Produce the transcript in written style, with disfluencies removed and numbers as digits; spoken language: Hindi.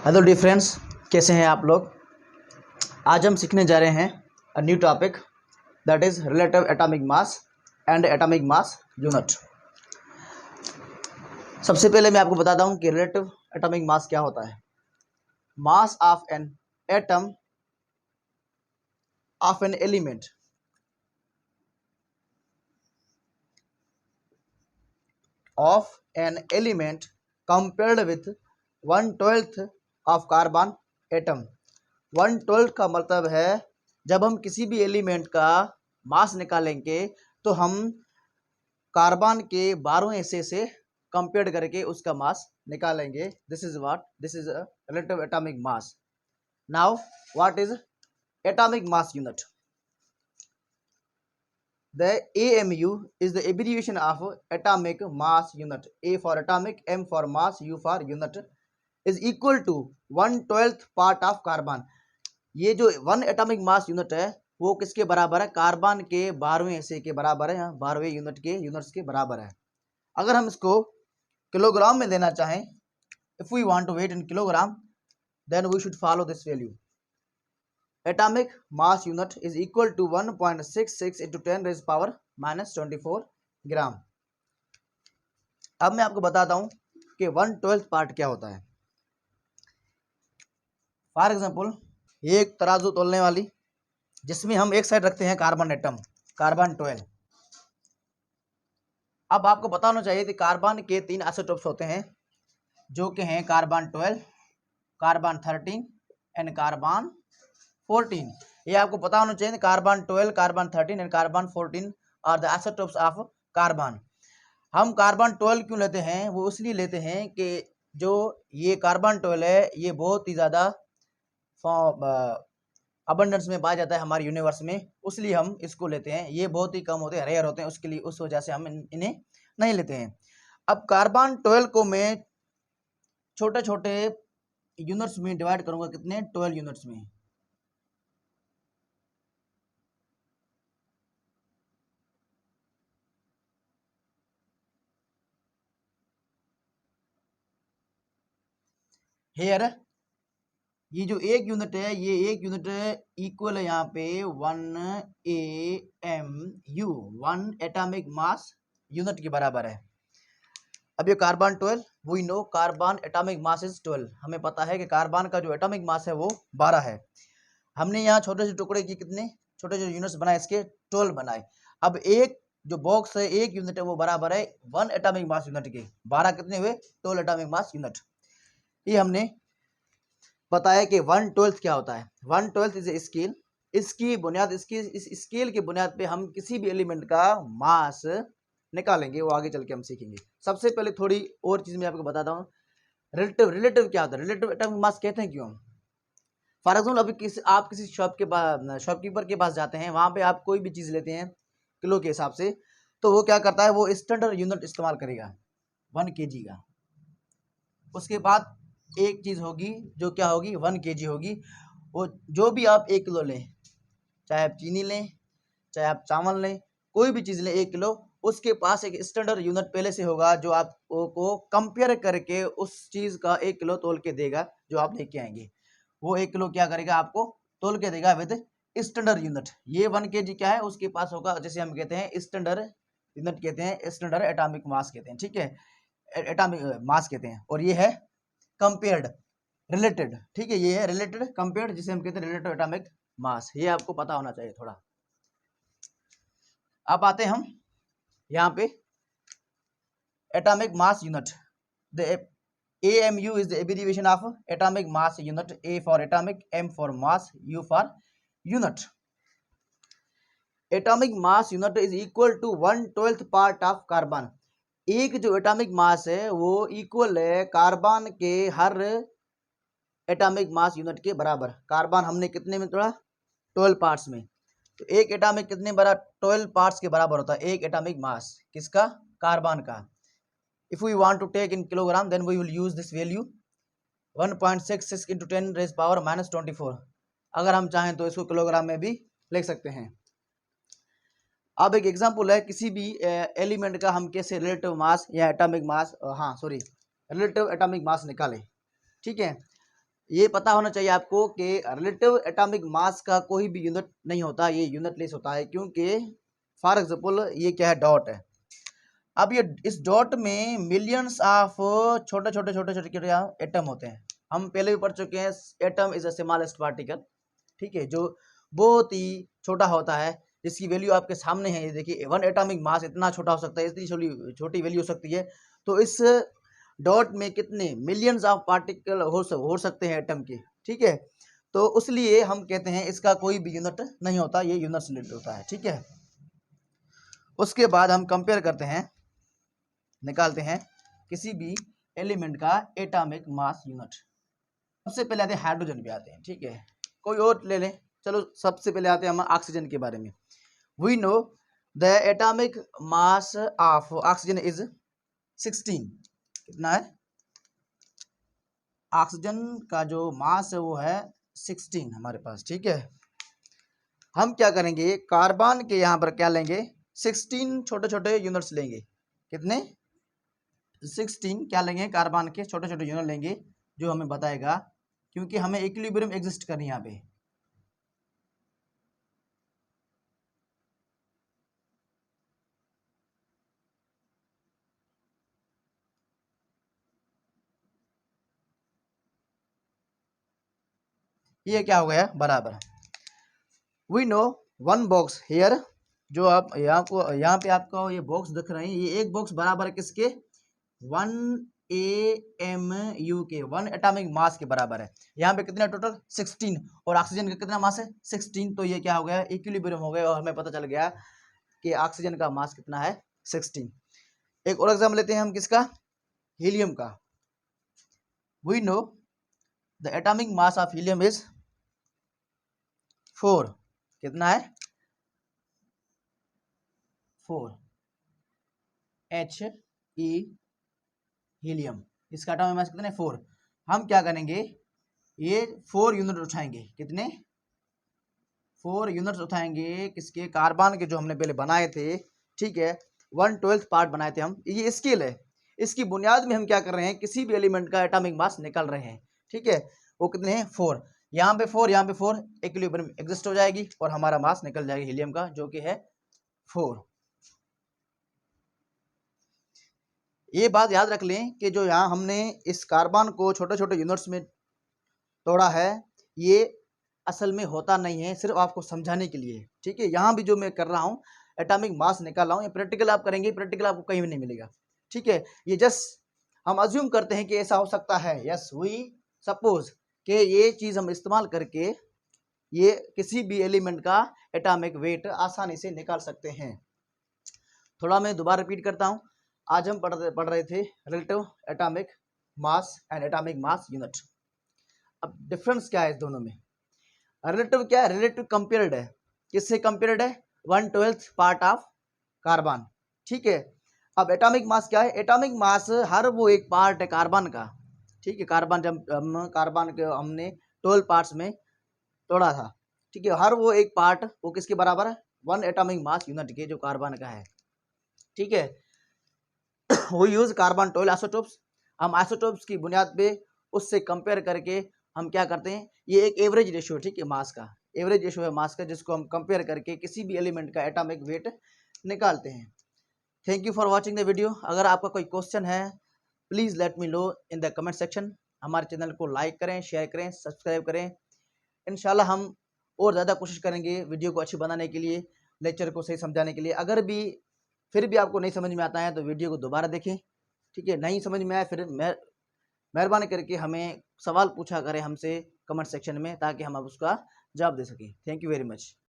हेलो डियर फ्रेंड्स, कैसे हैं आप लोग। आज हम सीखने जा रहे हैं a new topic that is relative atomic mass and atomic mass unit. सबसे पहले मैं आपको बताता हूं कि रिलेटिव एटॉमिक मास क्या होता है। Mass of an atom of an element compared with 1/12 of carbon atom. 1/12 का मतलब है जब हम किसी भी एलिमेंट का मास निकालेंगे तो हम कार्बन के 12वें हिस्से से कंपेयर करके उसका मास निकालेंगे। This is relative atomic mass. Now what is atomic mass unit? The AMU is the abbreviation of atomic mass unit. A for atomic, M for mass, U for unit is equal to 1/12 part of carbon. ये जो 1 एटॉमिक मास यूनिट है वो किसके बराबर है? कार्बन के 12वें हिस्से के बराबर है, 12वें यूनिट्स के बराबर है। अगर हम इसको किलोग्राम में देना चाहें, if we want to weight in kilogram, then we should follow this value. Atomic mass unit is equal to 1.66 into 10 raised power minus 24 ग्राम। अब मैं आपको बताता हूं कि 1/12 पार्ट क्या होता है। फॉर एग्जांपल, ये एक तराजू तोलने वाली जिसमें हम एक साइड रखते हैं कार्बन एटम, कार्बन 12। अब आपको पता होना चाहिए कि कार्बन के 3 आइसोटोप्स होते हैं जो कि हैं कार्बन 12, कार्बन 13 एंड कार्बन 14। ये आपको पता होना चाहिए। Carbon 12, carbon 13 and carbon 14 are the isotopes of carbon. हम कार्बन 12 क्यों लेते हैं? वो इसलिए लेते हैं कि जो ये कार्बन 12 है ये बहुत ही ज़्यादा अबंडेंस में पाया जाता है हमारे यूनिवर्स में, इसलिए हम इसको लेते हैं। ये बहुत ही कम होते हैं, रेयर होते हैं, उसके लिए उस वजह से हम इन्हें नहीं लेते हैं। अब कार्बन 12 को मैं छोटे छोटे यूनिट्स में डिवाइड करूंगा। कितने? 12 यूनिट्स में। हेयर ये जो एक यूनिट है, ये एक यूनिट इक्वल है यहाँ पे 1 AMU, 1 एटॉमिक मास यूनिट के बराबर है। अब ये carbon 12, we know carbon atomic mass is 12। हमें पता है कि कार्बन का जो एटॉमिक मास है वो 12 है। हमने यहाँ छोटे से टुकड़े की कितने छोटे छोटे यूनिट्स बनाए, इसके 12 बनाए। अब एक जो बॉक्स है, एक यूनिट है, वो बराबर है 1 एटॉमिक मास यूनिट के। 12 कितने हुए? 12 एटॉमिक मास यूनिट। ये हमने बताया कि 1/12 क्या होता है। 1/12 इज ए स्केल। इसकी बुनियाद, इस स्केल की बुनियाद पे हम किसी भी एलिमेंट का मास निकालेंगे, वो आगे चल के हम सीखेंगे। सबसे पहले थोड़ी और चीज मैं आपको बताता हूँ। रिलेटिव क्या होता है? रिलेटिव एटॉमिक मास कहते हैं क्यों? फॉर एग्जाम्पल, अभी आप किसी शॉपकीपर के पास जाते हैं, वहां पे आप कोई भी चीज लेते हैं किलो के हिसाब से, तो वो क्या करता है? वो स्टैंडर्ड यूनिट इस्तेमाल करेगा 1 kg का। उसके बाद एक चीज होगी जो क्या होगी? 1 kg होगी। वो जो भी आप 1 किलो लें, चाहे आप चीनी लें, चाहे आप चावल लें, कोई भी चीज लें 1 किलो, उसके पास एक स्टैंडर्ड यूनिट पहले से होगा जो आपको कंपेयर करके उस चीज का 1 किलो तोल के देगा। जो आप लेके आएंगे वो 1 किलो क्या करेगा? आपको तोल के देगा विद स्टैंडर्ड यूनिट। ये 1 kg क्या है? उसके पास होगा, जैसे हम कहते हैं स्टैंडर्ड यूनिट कहते हैं, स्टैंडर्ड एटॉमिक मास कहते हैं। ठीक है, एटॉमिक मास कहते हैं। और ये है कंपेयर्ड, रिलेटेड। ठीक है, ये है रिलेटेड कंपेयर्ड, जिसे हम कहते हैं रिलेटिव एटॉमिक मास। ये आपको पता होना चाहिए थोड़ा। अब आते हैं हम यहाँ पे atomic mass unit. The AMU is the abbreviation of atomic mass unit. A for atomic, M for mass, U for unit. Atomic mass unit is equal to 1/12 part of carbon. एक जो एटॉमिक मास है वो इक्वल है कार्बन के हर एटॉमिक मास यूनिट के बराबर। कार्बन हमने कितने में तोड़ा? 12 पार्ट्स में। तो एक एटॉमिक कितने बड़ा? 12 पार्ट्स के बराबर होता है एक एटॉमिक मास। किसका? कार्बन का। If we want to take in kilogram, then we will use this value 1.66 into 10 raised power minus 24। अगर हम चाहें तो इसको किलोग्राम में भी लिख सकते हैं। अब एक एग्जांपल है, किसी भी एलिमेंट का हम कैसे रिलेटिव मास या atomic mass, relative atomic mass निकालें। ठीक है, ये पता होना चाहिए आपको कि रिलेटिव एटॉमिक मास का कोई भी यूनिट नहीं होता, ये यूनिटलेस होता है, क्योंकि फॉर एग्जांपल ये क्या है, डॉट है। अब ये इस डॉट में मिलियंस ऑफ छोटे छोटे छोटे छोटे छोटे एटम होते हैं। हम पहले भी पढ़ चुके हैं, atom is a smallest particle, ठीक है, जो बहुत ही छोटा होता है, जिसकी वैल्यू आपके सामने है। ये देखिए 1 एटॉमिक मास इतना छोटा हो सकता है, इतनी छोटी छोटी वैल्यू हो सकती है। तो इस डॉट में कितने मिलियंस ऑफ पार्टिकल हो सकते हैं एटम के, ठीक है। तो उसलिए हम कहते हैं इसका कोई भी यूनिट नहीं होता, ये यूनिट होता है, ठीक है। उसके बाद हम कंपेयर करते हैं, निकालते हैं किसी भी एलिमेंट का एटॉमिक मास यूनिट। सबसे पहले आते हैं हाइड्रोजन पे आते हैं, ठीक है, कोई और ले लें। चलो सबसे पहले आते हैं हम ऑक्सीजन के बारे में। We know the atomic mass of oxygen is 16। कितना है? ऑक्सीजन का जो मास है वो है 16 हमारे पास, ठीक है। हम क्या करेंगे, कार्बन के यहाँ पर क्या लेंगे, 16 छोटे छोटे यूनिट्स लेंगे। कितने? 16 क्या लेंगे, कार्बन के छोटे छोटे यूनिट लेंगे, जो हमें बताएगा, क्योंकि हमें इक्विलिब्रियम एग्जिस्ट करनी है यहाँ पे। ये क्या हो गया, बराबर। वी नो 1 बॉक्स हेयर, जो आप यहाँ पे आपको ये बॉक्स दिख रहे हैं, ये एक बॉक्स बराबर है किसके, 1 AMU के, 1 एटॉमिक मास के बराबर है। यहाँ पे कितना टोटल 16, और ऑक्सीजन का कितना मास है 16। तो ये क्या हो गया, इक्विलिब्रियम हो गया, और हमें पता चल गया कि ऑक्सीजन का मास कितना है 16। एक और एग्जाम्पल लेते हैं हम, किसका, हीलियम का। We know the atomic mass of helium is 4। कितना है, 4 HE हीलियम। इसका एटॉमिक मास कितना है 4। हम क्या करेंगे, ये 4 यूनिट उठाएंगे। कितने? 4 यूनिट्स उठाएंगे किसके, कार्बन के, जो हमने पहले बनाए थे, ठीक है, 1/12 पार्ट बनाए थे हम। ये स्केल है, इसकी बुनियाद में हम क्या कर रहे हैं, किसी भी एलिमेंट का एटॉमिक मास निकाल रहे हैं, ठीक है। वो कितने हैं, 4। यहाँ पे 4, यहाँ पे 4, इक्विलिब्रियम एग्जिस्ट हो जाएगी, और हमारा मास निकल जाएगा हीलियम का, जो कि है 4। ये बात याद रख लें कि जो यहाँ हमने इस कार्बन को छोटे छोटे यूनिट्स में तोड़ा है, ये असल में होता नहीं है, सिर्फ आपको समझाने के लिए, ठीक है। यहाँ भी जो मैं कर रहा हूँ, एटॉमिक मास निकाल रहा हूँ, ये प्रैक्टिकल आप करेंगे, प्रैक्टिकल आपको कहीं भी नहीं मिलेगा, ठीक है। ये जस्ट हम अज्यूम करते हैं कि ऐसा हो सकता है। यस, वी सपोज कि ये चीज़ हम इस्तेमाल करके ये किसी भी एलिमेंट का एटॉमिक वेट आसानी से निकाल सकते हैं। थोड़ा मैं दोबारा रिपीट करता हूँ। आज हम पढ़ रहे थे relative atomic mass and atomic mass unit. अब डिफरेंस क्या है इस दोनों में? रिलेटिव क्या है, रिलेटिव कंपेयर्ड है, किससे कंपेयर्ड है, 1/12 पार्ट ऑफ कार्बन, ठीक है। अब एटॉमिक मास क्या है, एटॉमिक मास हर वो एक पार्ट है कार्बन का, ठीक है। कार्बन जब हम कार्बन के हमने 12 पार्ट्स में तोड़ा था, ठीक है, हर वो एक पार्ट वो किसके बराबर है, 1 एटॉमिक मास यूनिट के, जो कार्बन का है, ठीक है। वो यूज कार्बन 12 आइसोटोप्स। हम आइसोटोप्स की बुनियाद पे उससे कंपेयर करके हम क्या करते हैं, ये एक एवरेज रेशियो, ठीक है, मास का एवरेज रेशियो है मास का, जिसको हम कंपेयर करके किसी भी एलिमेंट का एटॉमिक वेट निकालते हैं। Thank you for watching the video. अगर आपका कोई क्वेश्चन है, please let me know in the comment section. हमारे चैनल को लाइक करें, शेयर करें, सब्सक्राइब करें। इंशाल्लाह हम और ज़्यादा कोशिश करेंगे वीडियो को अच्छी बनाने के लिए, लेक्चर को सही समझाने के लिए। अगर भी फिर भी आपको नहीं समझ में आता है तो वीडियो को दोबारा देखें, ठीक है। नहीं समझ में आया फिर मेहरबानी करके हमें सवाल पूछा करें हमसे कमेंट सेक्शन में, ताकि हम अब उसका जवाब दे सकें। Thank you very much.